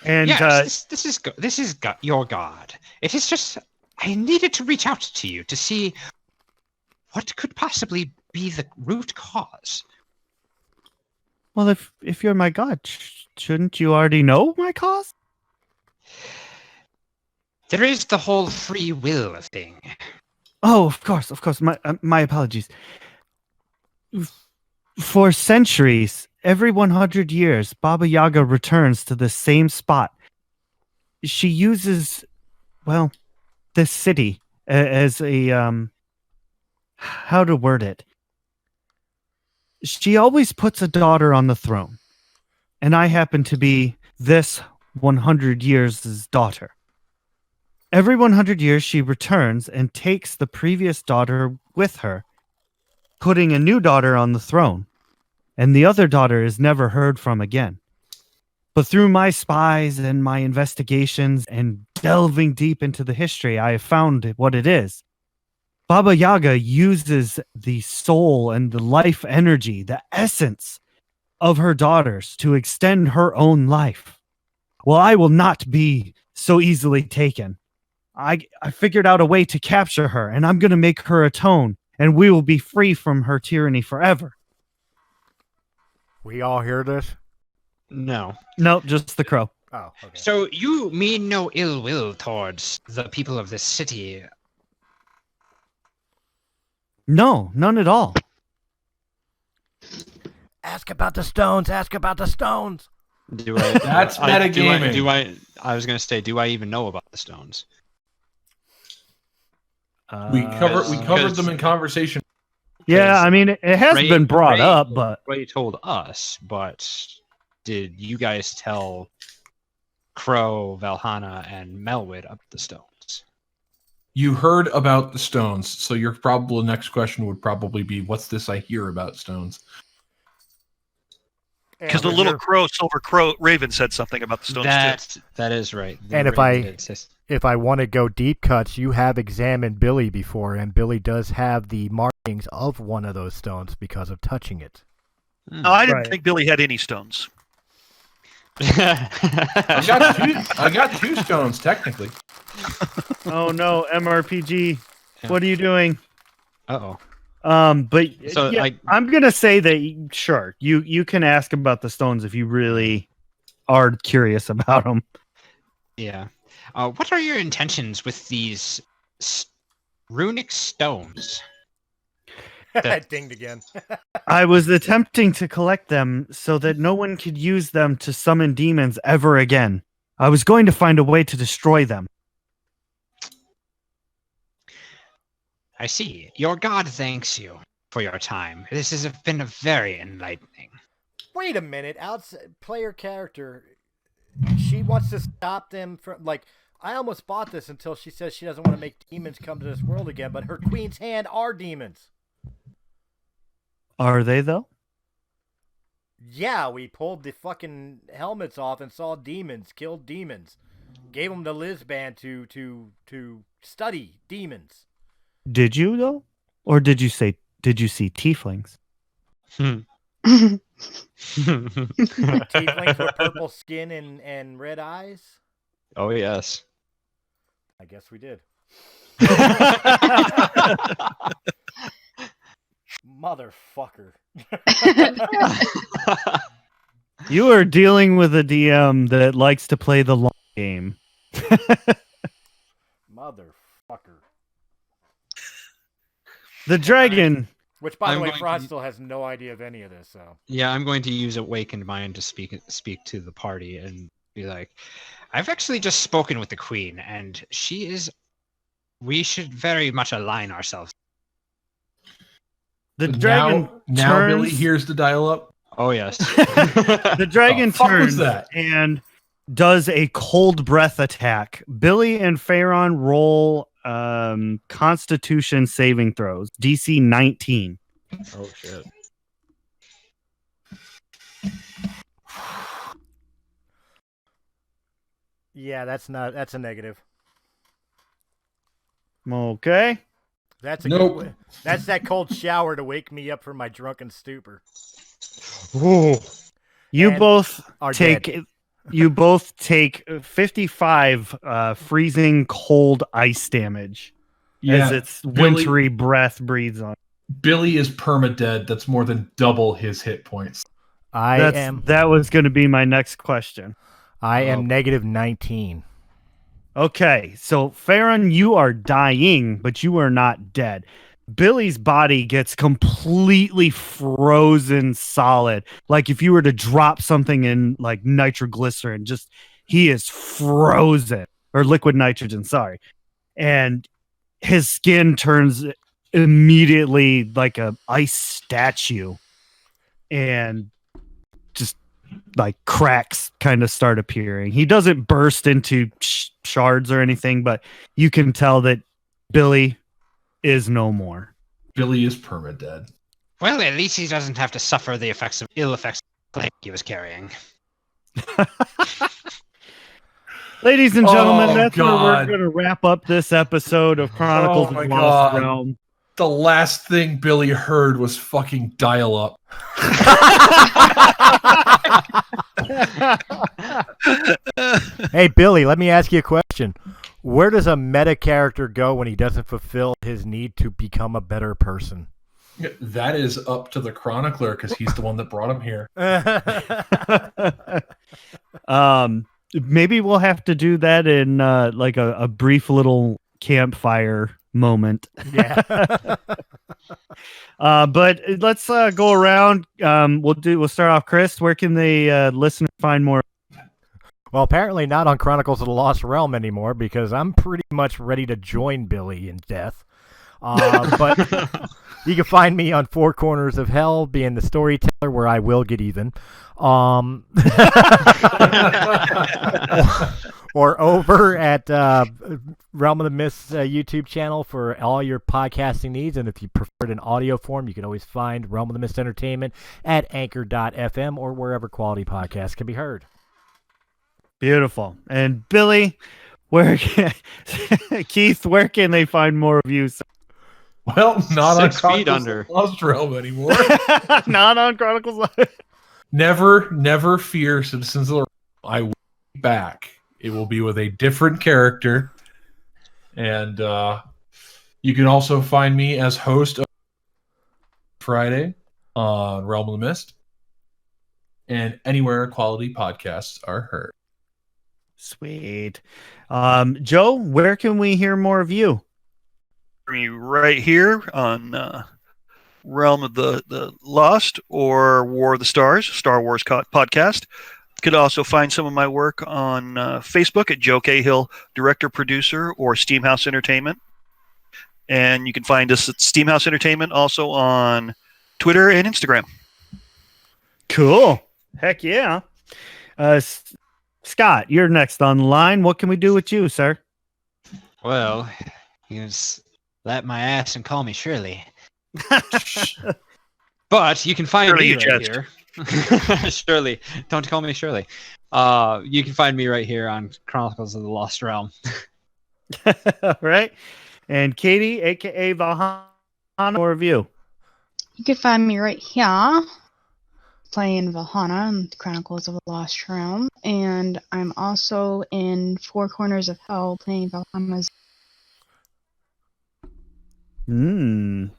And yes, this is your God. It is just I needed to reach out to you to see what could possibly be the root cause. Well, if you're my God, shouldn't you already know my cause? There is the whole free will thing. Oh, of course. My apologies. For centuries, every 100 years, Baba Yaga returns to the same spot. She uses, well, this city as a, how to word it. She always puts a daughter on the throne, and I happen to be this 100 years' daughter. Every 100 years, she returns and takes the previous daughter with her, putting a new daughter on the throne, and the other daughter is never heard from again. But through my spies and my investigations and delving deep into the history, I have found what it is. Baba Yaga uses the soul and the life energy, the essence of her daughters to extend her own life. Well, I will not be so easily taken. I figured out a way to capture her, and I'm going to make her atone, and we will be free from her tyranny forever. We all hear this? No. No, just the crow. Oh, okay. So you mean no ill will towards the people of this city? No, none at all. Ask about the stones. Ask about the stones. Do I? That's metagaming. Do I? I was gonna say, do I even know about the stones? We covered them in conversation. Yeah, I mean, it has Ray- been brought Ray- up, but Ray told us, but did you guys tell Crow, Valhalla, and Melwood up the stones? You heard about the stones, so your probable next question would probably be, "What's this I hear about stones?" Because the little crow, silver crow, raven said something about the stones too. That is right. And if I want to go deep cuts, you have examined Billy before, and Billy does have the markings of one of those stones because of touching it. No, I didn't think Billy had any stones. I got two stones technically. oh no, MRPG, what are you doing? Uh-oh. But So yeah, I'm gonna say that sure, you can ask about the stones if you really are curious about them. Yeah. What are your intentions with these runic stones? I dinged again. I was attempting to collect them so that no one could use them to summon demons ever again. I was going to find a way to destroy them. I see. Your god thanks you for your time. This has been very enlightening. Wait a minute. Player character, she wants to stop them from, like, I almost bought this until she says she doesn't want to make demons come to this world again, but her queen's hand are demons. Are they, though? Yeah, we pulled the fucking helmets off and saw demons, killed demons. Gave them to Lizban to study demons. Did you, though? Or did you see tieflings? Tieflings with purple skin and red eyes? Oh, yes. I guess we did. Motherfucker. You are dealing with a DM that likes to play the long game. Motherfucker. The dragon. Which, by the I'm way, going Fraud to- still has no idea of any of this, so. Yeah, I'm going to use Awakened Mind to speak to the party and be like, I've actually just spoken with the queen, and we should very much align ourselves. The dragon now turns. Billy hears the dial-up. Oh, yes. The dragon The fuck was turns that? and does a cold breath attack. Billy and Pharaon roll Constitution saving throws. DC 19. Oh, shit. Yeah, that's a negative. Okay. That's a Nope. good, that's that cold shower to wake me up from my drunken stupor. You And both are take dead. you both take 55 freezing cold ice damage as its wintry breath breathes on. Billy is perma-dead. That's more than double his hit points. That was going to be my next question. I am negative 19. Okay, so Farron, you are dying, but you are not dead. Billy's body gets completely frozen solid. Like if you were to drop something in like nitroglycerin, he is frozen, or liquid nitrogen, sorry. And his skin turns immediately like a ice statue, and just like cracks kind of start appearing. He doesn't burst into shards or anything, but you can tell that Billy is no more. Billy is perma-dead. Well, at least he doesn't have to suffer the ill effects of the plague he was carrying. Ladies and gentlemen, Oh, that's God. where we're going to wrap up this episode of Chronicles Oh, my of the Lost God. Realm. The last thing Billy heard was fucking dial-up. Hey, Billy, let me ask you a question. Where does a meta character go when he doesn't fulfill his need to become a better person? That is up to the chronicler because he's the one that brought him here. Maybe we'll have to do that in like a brief little campfire moment. Yeah. But let's go around. We'll start off. Chris, where can the listener find more? Well, apparently not on Chronicles of the Lost Realm anymore because I'm pretty much ready to join Billy in death. But you can find me on Four Corners of Hell, being the storyteller where I will get even. Or over at Realm of the Mist YouTube channel for all your podcasting needs. And if you prefer it in audio form, you can always find Realm of the Mist Entertainment at anchor.fm or wherever quality podcasts can be heard. Beautiful. And Billy, Keith, where can they find more of you? Well, not 6 on feet Chronicles under. of the Lost Realm anymore. Not on Chronicles. Never fear, citizens of the realm. I will be back. It will be with a different character. And you can also find me as host of Friday on Realm of the Mist and anywhere quality podcasts are heard. Sweet. Joe, where can we hear more of you? Me right here on Realm of the Lost or War of the Stars, Star Wars podcast. You could also find some of my work on Facebook at Joe Cahill, director, producer, or Steamhouse Entertainment. And you can find us at Steamhouse Entertainment also on Twitter and Instagram. Cool. Heck yeah. Scott, you're next on the line. What can we do with you, sir? Well, you can slap my ass and call me Shirley. But you can find Shirley, me you right jest. here. Shirley. Don't call me Shirley. You can find me right here on Chronicles of the Lost Realm. All right. And Katie, aka Valhana, or review. You can find me right here playing Valhana in Chronicles of the Lost Realm. And I'm also in Four Corners of Hell playing Valhana's Clone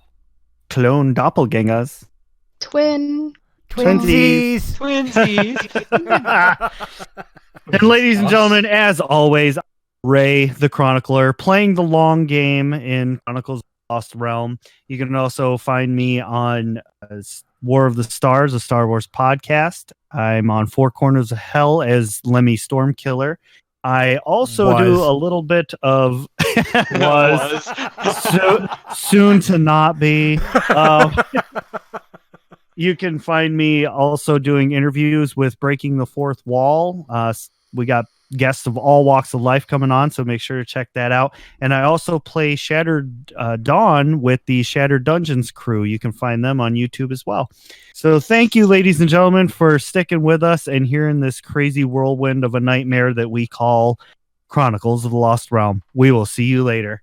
doppelgangers. twin. Twinsies. And ladies and gentlemen, as always, Ray the Chronicler playing the long game in Chronicles of the Lost Realm. You can also find me on War of the Stars, a Star Wars podcast. I'm on Four Corners of Hell as Lemmy Stormkiller. I also do a little bit of soon to not be. You can find me also doing interviews with Breaking the Fourth Wall. We got guests of all walks of life coming on, so make sure to check that out. And I also play Shattered Dawn with the Shattered Dungeons crew. You can find them on YouTube as well. So thank you, ladies and gentlemen, for sticking with us and hearing this crazy whirlwind of a nightmare that we call Chronicles of the Lost Realm. We will see you later.